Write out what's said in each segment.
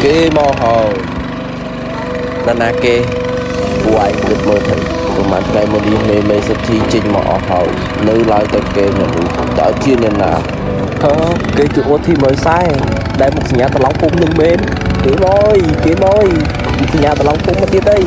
kế mò hò là kế quay được mơ thử của mặt ngày một đi mê sắp thi trình mò hò nơi lại tới kế nữa đã chia nên là kế chỗ thì mới sai đây một nhà tao lóng cũng nhưng bên kế môi một nhà tao lóng cũng mà tiếp đây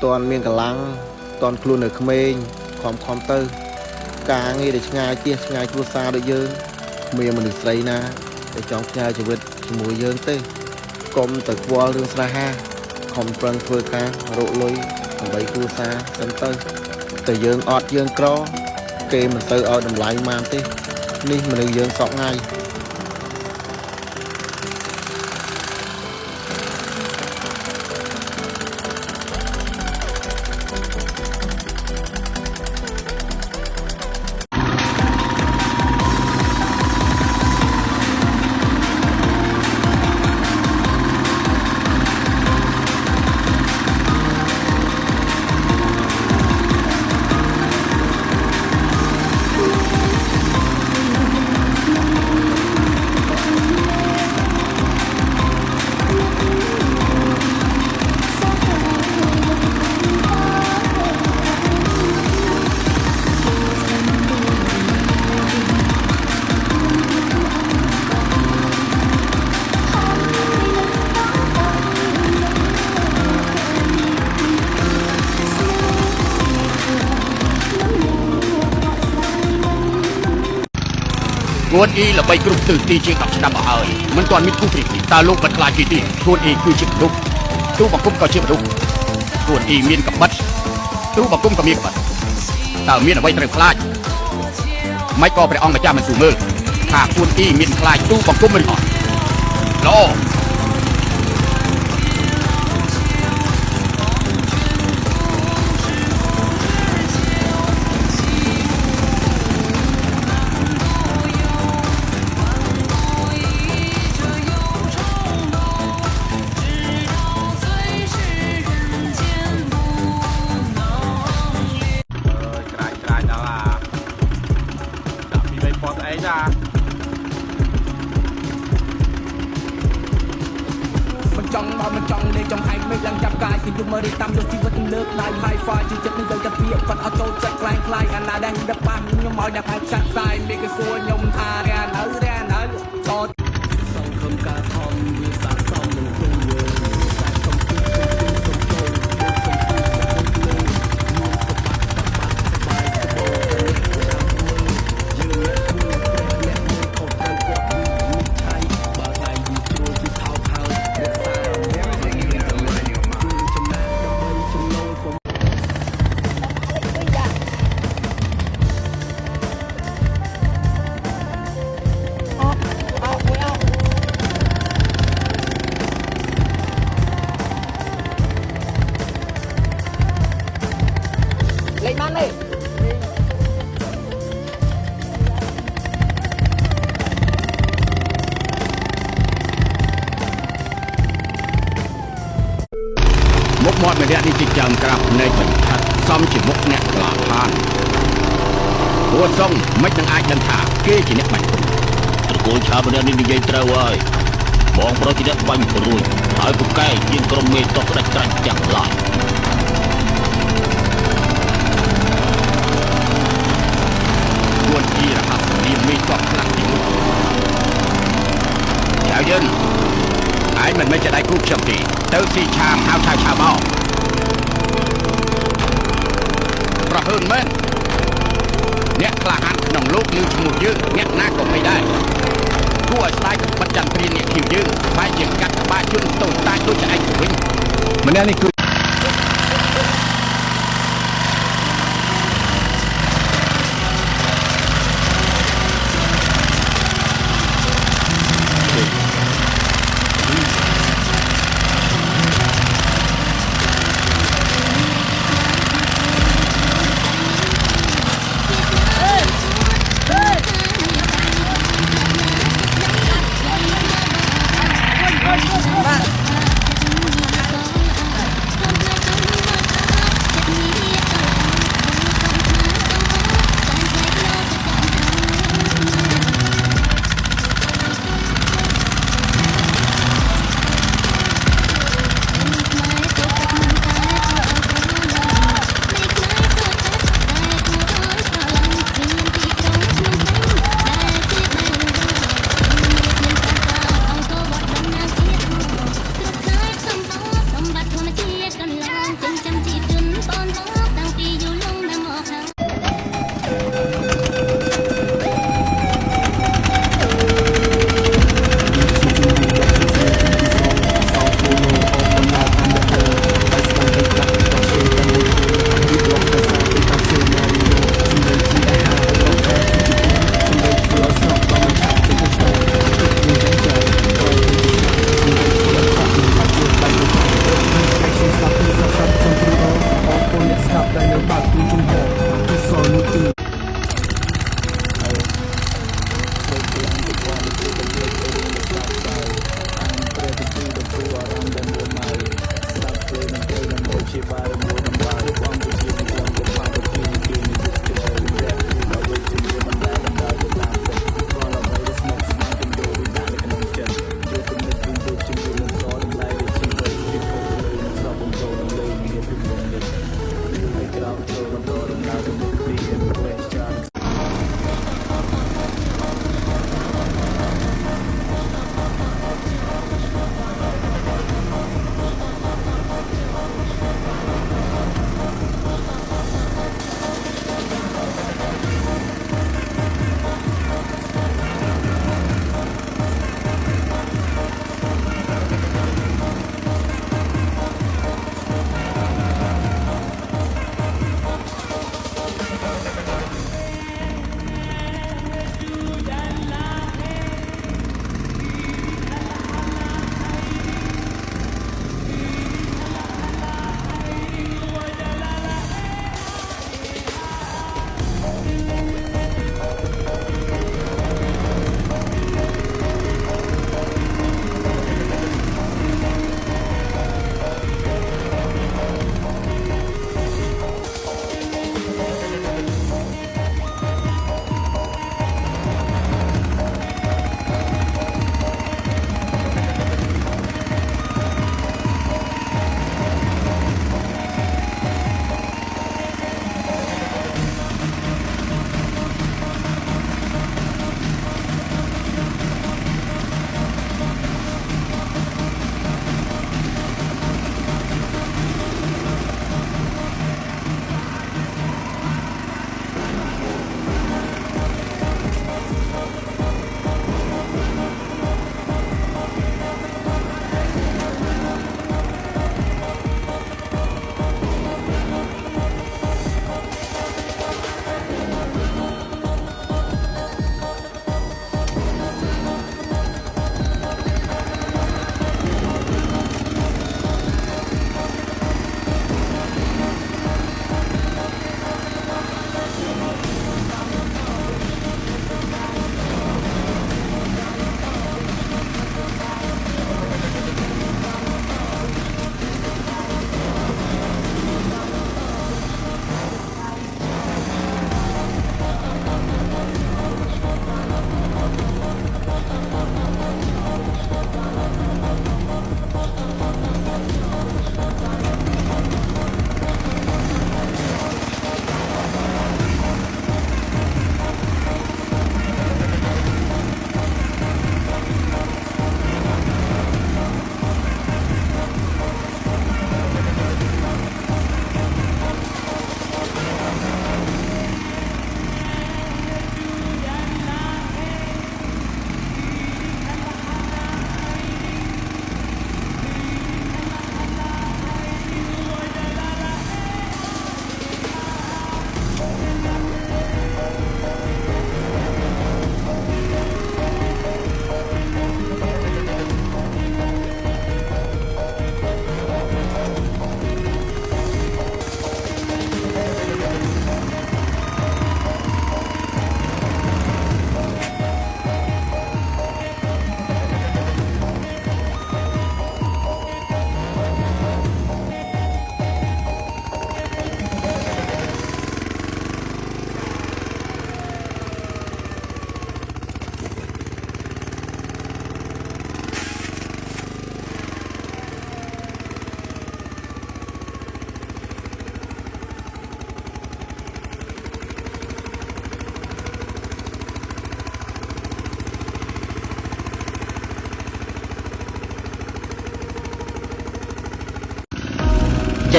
toàn miền cả lăng toàn luôn ở khmer khom tơ cá nghe để ngay chia ngay chua xa được dơn miền mình được xây na để chọn ngay cho vịt mùi dơn tê com từ qua lương sa ha khom prang phơi cá rộ lôi bảy chua xa sân tơ từ dơn ọt dơn cro kê mình tơ ở đầm lái mang tê ní mình được dơn sọt ngay nguồn y là bay group từ ti chiếc đọc năm ở mình toàn biết khu vực ta lúc bật lại kỳ tiền nguồn y cứ chiếc đúc tu bằng cung có chiếc đúc nguồn y miên cầm bắt tu bằng cung có miên cầm ta miên ở bay trời fly mấy co phải ong cái cha mình sù mơ thả nguồn y miên fly tu bằng cung mình hỏi lo trong đây trong hai mấy lần gặp cài thì chúng mới đi tâm được chi với tiếng nước này hai pha chỉ chấp nhận gặp việc phần auto chạy clang clang anh là đang đập băng nhưng mọi đập hai sát sai mấy cái xua nhung tha ra nở cho song không ca thom như sáng song mình không vừa sáng không លេងបានទេ មុខមាត់ម្នាក់នេះជាចាំក្រាបនៃបញ្ឆិតសំជាមុខអ្នកក្លាហានព្រោះសុងមិននឹងអាចដឹងថាគេជាអ្នកបាញ់គុំ ត្រកូលឆាម្នាក់នេះនិយាយត្រូវហើយបងប្រុសជាអ្នកបាញ់ព្រួយហើយពូកែជាងក្រុមមេតបផ្ដាច់ក្រាច់ទាំងឡាយ គួរជារហ័សនាមមេតបខ្លាំងទីនោះចៅយើងឯងមិនមែនជាដៃគូខ្ញុំទេទៅស៊ីឆាមហៅឆាមកប្រហើនមែនអ្នកក្លាហានក្នុងលោកលើឈ្មោះយើងអ្នកណាក៏មិនដែរគួរឲ្យស្ដាយបិទចន្ទ្រានអ្នកឃីវយើងបែរជាកាត់ក្បាលជន់តូចតាចដូចឯងទៅវិញម្នាក់នេះគឺ Get out, throw them,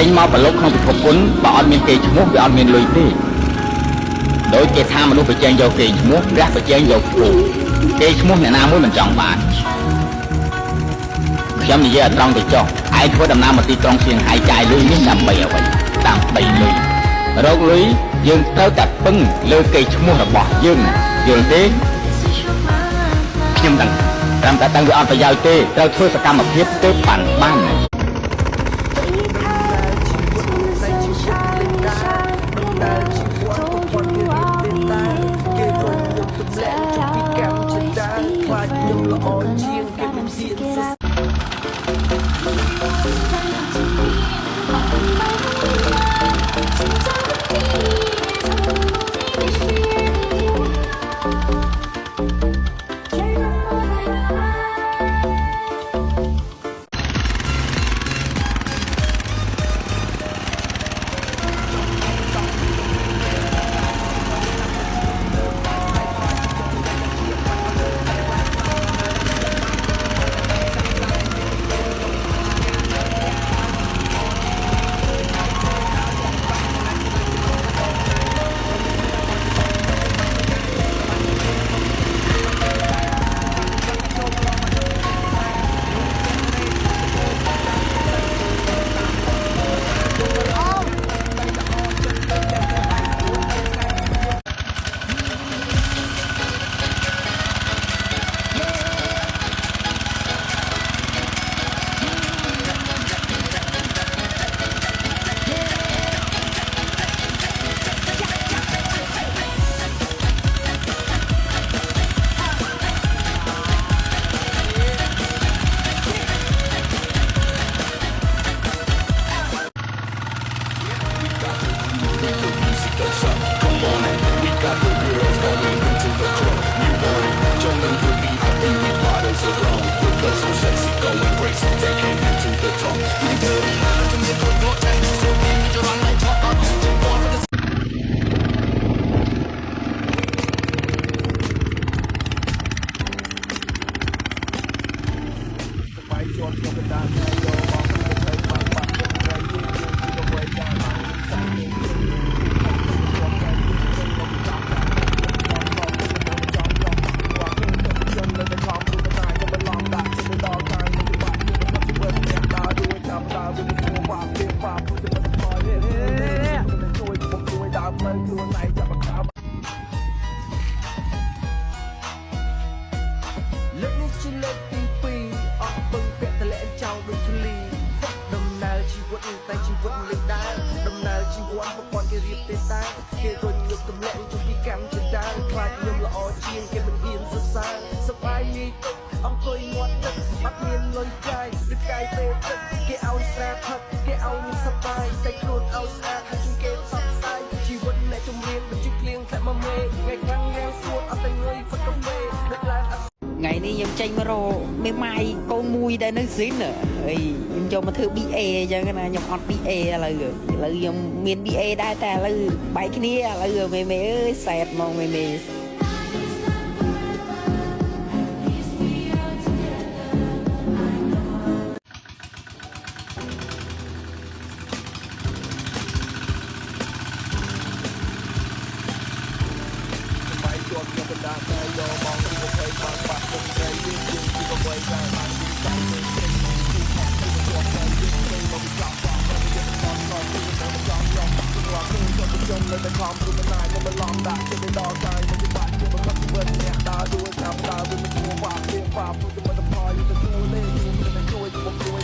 ចេញមកប្រឡូកក្នុងពិភពគុណបើអត់មានគេឈ្មោះវាអត់មានលុយទេដោយគេថាមនុស្សប្រជែងយកគេឈ្មោះព្រះប្រជែងយកគូគេឈ្មោះអ្នកណាមួយមិនចង់បានខ្ញុំនិយាយឲ្យត្រង់ទៅចុះឯងធ្វើដំណើរមកទីក្រុងសៀងហៃចាយលុយនេះដើម្បីអ្វីដើម្បីលុយរកលុយយើងត្រូវតែពឹងលើគេឈ្មោះរបស់យើងយល់ទេខ្ញុំដឹងត្រឹមតែដឹងវាអត់ប្រយោជន៍ទេត្រូវធ្វើសកម្មភាពទើបបានលើកនេះជាលើកទី2អស់ពឹងពាក់តលែងចោលដូចធ្លីដំណើរជីវិតតែជីវិតលេចដែរដំណើរជីវិតប្រព័ន្ធគេរៀបទេតែគេរត់លើកទម្លាក់ជុំពីកម្មចិន្តាខ្លាចខ្ញុំល្អជាងគេមិនហ៊ានសរសើរសប្បាយនេះអង្គុយងាត់ទឹកអត់មានលុយចាយឬកាយពេលទឹកគេឲ្យស្រាផឹកគេឲ្យមានសប្បាយតែខ្លួនឲ្យស្អាតហើយជួយគេសប្បាយជីវិតអ្នកជំនាញមិនជិះក្លៀងតែមកមេថ្ងៃខ្លាំងរាំងស្រួតអត់តែងុយផឹកកាហ្វេដឹកឡើងថ្ងៃនេះខ្ញុំចេញមករកមេម៉ាយកូនមួយដែលនៅស៊ីនហើយខ្ញុំចូលមកធ្វើ BA អញ្ចឹងណាខ្ញុំអត់ BA ឥឡូវខ្ញុំមាន BA ដែរតែឥឡូវបែកគ្នាឥឡូវមេអើយសែតមកមេ ខ្ញុំនៅតែខំព្រមណាយខ្ញុំមិនឡំដាក់ជាដល់កាយមិនបាច់ជាមិនខំធ្វើអ្នកដើរដួលតាមដើរវិញមិនគួរបាក់ព្រៀងបាក់ព្រោះតែផលទៅជួយលេងជួយជួយ